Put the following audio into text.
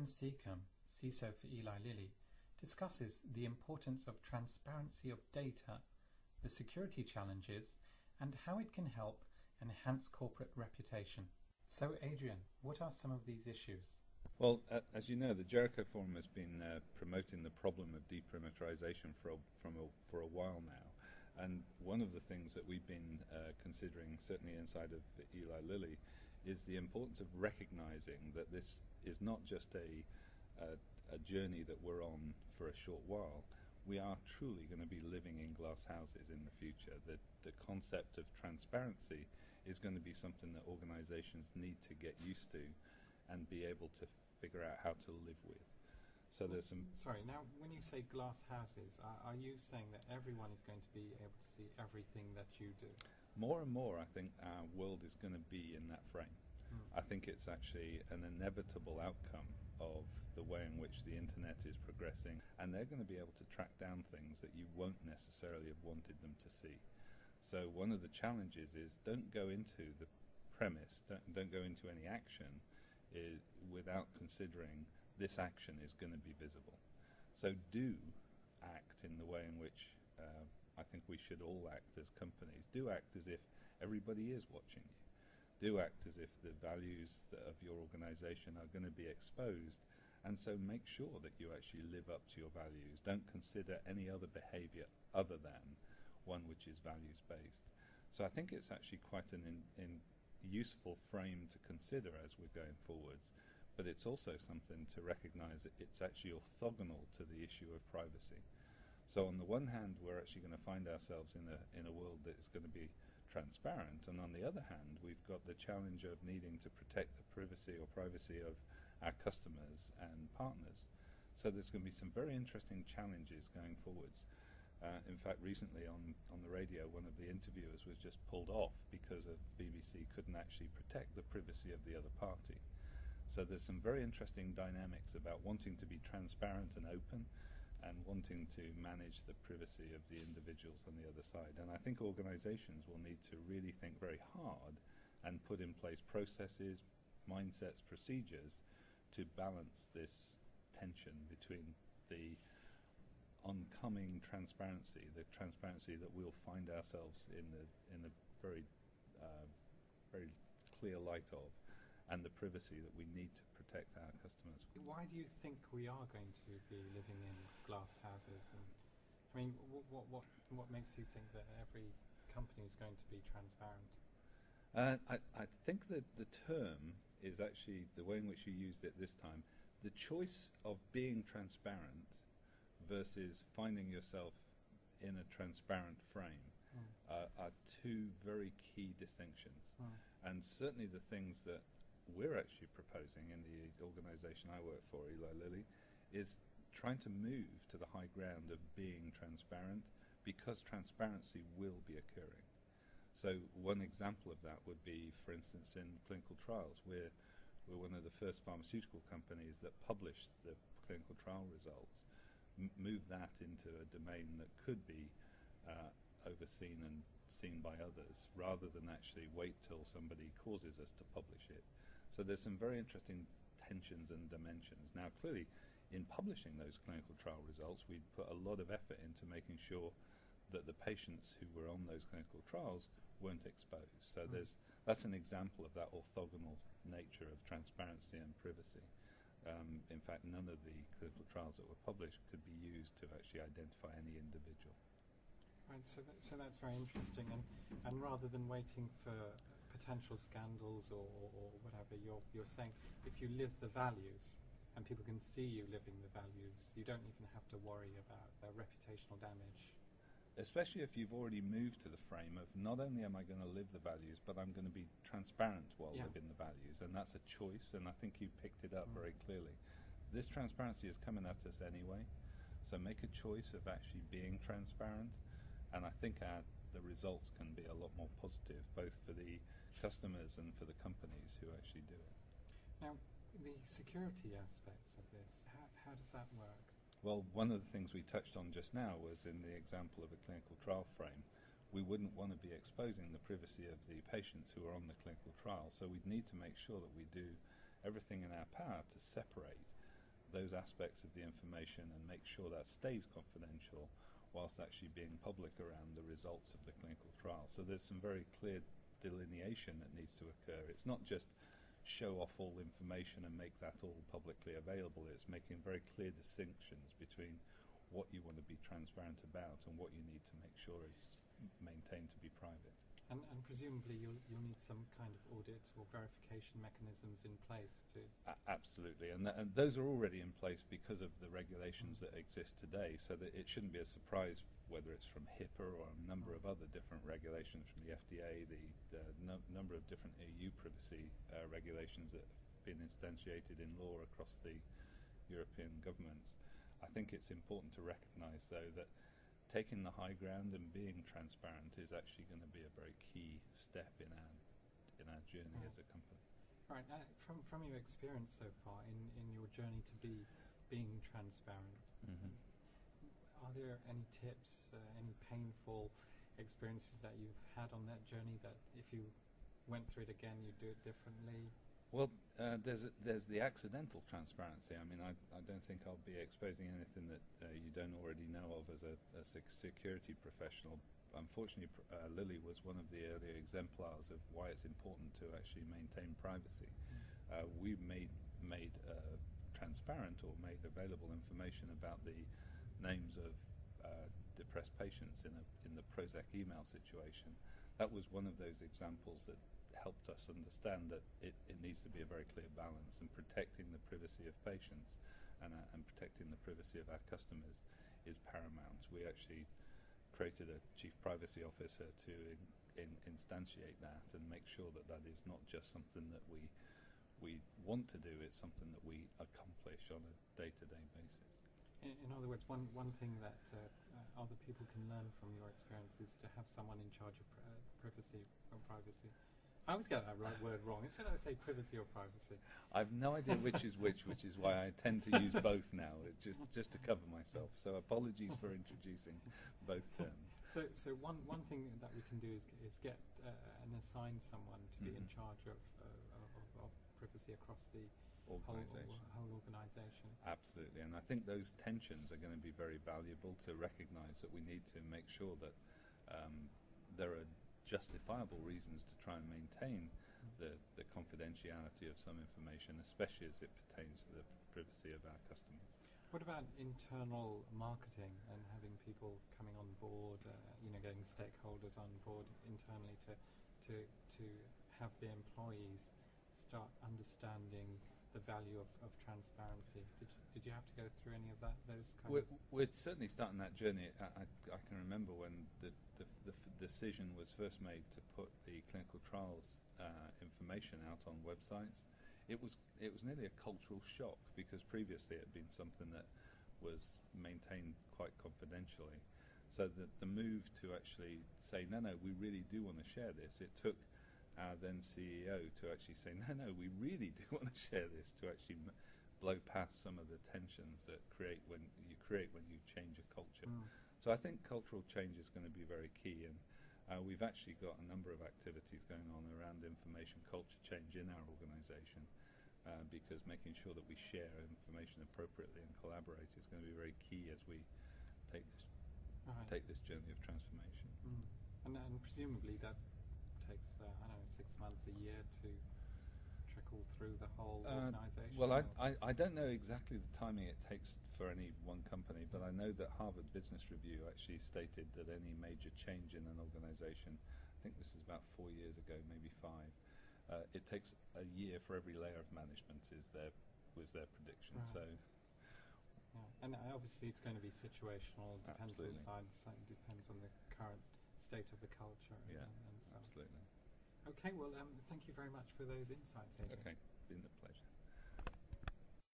Adrian Seccombe, CISO for Eli Lilly, discusses the importance of transparency of data, the security challenges, and how it can help enhance corporate reputation. So, Adrian, what are some of these issues? Well, as you know, the Jericho Forum has been promoting the problem of deperimeterization for a while now. And one of the things that we've been considering, certainly inside of Eli Lilly, is the importance of recognizing that this is not just a journey that we're on for a short while. We are truly going to be living in glass houses in the future. The concept of transparency is going to be something that organizations need to get used to and be able to figure out how to live with. So there's some... Sorry, now when you say glass houses, are you saying that everyone is going to be able to see everything that you do? More and more, I think our world is going to be in that frame. I think it's actually an inevitable outcome of the way in which the internet is progressing, and they're going to be able to track down things that you won't necessarily have wanted them to see. So one of the challenges is don't go into the premise, don't go into any action without considering this action is going to be visible. So do act in the way in which I think we should all act as companies. Do act as if everybody is watching you. Do act as if the values of your organization are going to be exposed, and so make sure that you actually live up to your values. Don't consider any other behavior other than one which is values-based. So I think it's actually quite an useful frame to consider as we're going forwards, but it's also something to recognize that it's actually orthogonal to the issue of privacy. So on the one hand, we're actually going to find ourselves in a world that is going to be transparent, and on the other hand, we've got the challenge of needing to protect the privacy of our customers and partners. So there's going to be some very interesting challenges going forwards. In fact, recently on the radio, one of the interviewers was just pulled off because of BBC couldn't actually protect the privacy of the other party. So there's some very interesting dynamics about wanting to be transparent and open, and wanting to manage the privacy of the individuals on the other side. And I think organizations will need to really think very hard and put in place processes, mindsets, procedures to balance this tension between the oncoming transparency, the transparency that we'll find ourselves in a very very clear light of, and the privacy that we need to protect our customers. Why do you think we are going to be living in glass houses? And I mean, what makes you think that every company is going to be transparent? I think that the term is actually the way in which you used it this time. The choice of being transparent versus finding yourself in a transparent frame are two very key distinctions. And certainly the things that we're actually proposing in the organization I work for, Eli Lilly, is trying to move to the high ground of being transparent, because transparency will be occurring. So one example of that would be, for instance, in clinical trials. We're one of the first pharmaceutical companies that published the clinical trial results, move that into a domain that could be overseen and seen by others, rather than actually wait till somebody causes us to publish it. So there's some very interesting tensions and dimensions. Now, clearly, in publishing those clinical trial results, we put a lot of effort into making sure that the patients who were on those clinical trials weren't exposed. So that's an example of that orthogonal nature of transparency and privacy. In fact, none of the clinical trials that were published could be used to actually identify any individual. Right, so that's very interesting, and rather than waiting for potential scandals or whatever, you're saying if you live the values and people can see you living the values, you don't even have to worry about reputational damage. Especially if you've already moved to the frame of not only am I going to live the values, but I'm going to be transparent while living the values, and that's a choice, and I think you picked it up very clearly. This transparency is coming at us anyway, so make a choice of actually being transparent, and I think the results can be a lot more positive, both for the customers and for the companies who actually do it. Now, the security aspects of this, how does that work? Well, one of the things we touched on just now was in the example of a clinical trial frame. We wouldn't want to be exposing the privacy of the patients who are on the clinical trial, so we'd need to make sure that we do everything in our power to separate those aspects of the information and make sure that stays confidential, whilst actually being public around the results of the clinical trial. So there's some very clear delineation that needs to occur. It's not just show off all information and make that all publicly available. It's making very clear distinctions between what you want to be transparent about and what you need to make sure is maintained to be private. And presumably you'll need some kind of audit or verification mechanisms in place to... Absolutely, and those are already in place because of the regulations that exist today, so that it shouldn't be a surprise whether it's from HIPAA or a number of other different regulations from the FDA, the number of different EU privacy regulations that have been instantiated in law across the European governments. I think it's important to recognise, though, that taking the high ground and being transparent is actually going to be a very key step in our journey as a company. Right. From your experience so far in your journey to being transparent, are there any tips, any painful experiences that you've had on that journey that if you went through it again, you'd do it differently? Well, there's the accidental transparency. I mean, I don't think I'll be exposing anything that you don't already know of as a security professional. Unfortunately, Lilly was one of the earlier exemplars of why it's important to actually maintain privacy. We made transparent or made available information about the names of depressed patients in the Prozac email situation. That was one of those examples that helped us understand that it needs to be a very clear balance, and protecting the privacy of patients and protecting the privacy of our customers is paramount. We actually created a chief privacy officer to instantiate that and make sure that that is not just something that we want to do, it's something that we accomplish on a day-to-day basis. In other words, one thing that other people can learn from your experience is to have someone in charge of privacy or privacy. I always get that word wrong. Should I say privacy or privacy? I've no idea which is which is why I tend to use both now, just to cover myself. So apologies for introducing both terms. So one thing that we can do is get and assign someone to be in charge of privacy across the whole organisation. Absolutely, and I think those tensions are going to be very valuable to recognise that we need to make sure that there are justifiable reasons to try and maintain the confidentiality of some information, especially as it pertains to the privacy of our customers. What about internal marketing and having people coming on board, getting stakeholders on board internally to have the employees start understanding the value of transparency? Did you have to go through any of that? We're certainly starting that journey. I can remember when the decision was first made to put the clinical trials information out on websites. It was nearly a cultural shock, because previously it had been something that was maintained quite confidentially. So the move to actually say, no, we really do want to share this, it took our then CEO to actually say, no, we really do want to share this, to actually blow past some of the tensions that create when you change a culture. So I think cultural change is going to be very key, and we've actually got a number of activities going on around information culture change in our organisation, because making sure that we share information appropriately and collaborate is going to be very key as we take this journey of transformation. And presumably that takes 6 months, a year to trickle through the whole organisation? Well, I don't know exactly the timing it takes for any one company, but I know that Harvard Business Review actually stated that any major change in an organisation, I think this is about 4 years ago, maybe 5, it takes a year for every layer of management was their prediction. Right. So, and obviously it's going to be situational, depends on the size, depends on the current state of the culture. Yeah, and so. absolutely. Okay, well, thank you very much for those insights, Adrian. Okay, been a pleasure.